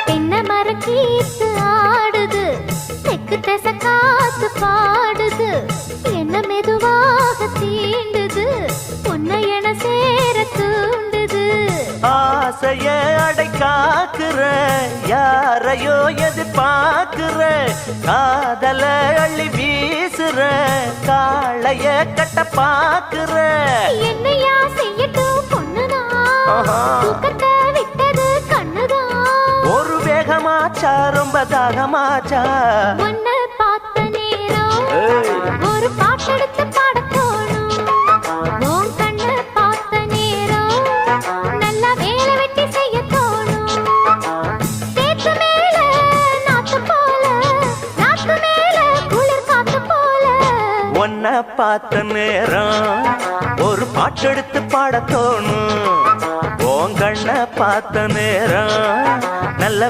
தென்னை மரம் கீத்து ஆடுது, தெக்கு திசை காத்து பாடுது, என்ன மெதுவாக தீண்டுது, உன்னை என சேர தூண்டுது. ஆசைய அடை காக்குற, யாரையோ எதிர்பார்க்கிற, காதல அள்ளி வீசுற, காளைய கட்ட பாக்குற. என்னையா செய்யட்டும் பொண்ணுதான், தூக்கத்தை விட்டது கண்ணுதான். ஒரு வேகமாச்சா ரொம்ப தாகமாச்சா, உன்னை பார்த்த நேரம் ஒரு பாட்டெடுத்து பாட தோணும். உன் கண்ணை பார்த்த நேரம் நல்லா வேலை வெட்டி செய்ய தோணும். தேக்கு மேல நாத்து போல, நாத்து மேல குளிர் காத்து போல. உன்னை பார்த்த நேரம் ஒரு பாட்டெடுத்து பாட தோணும். உன் கண்ணை பார்த்த நேரம் நல்ல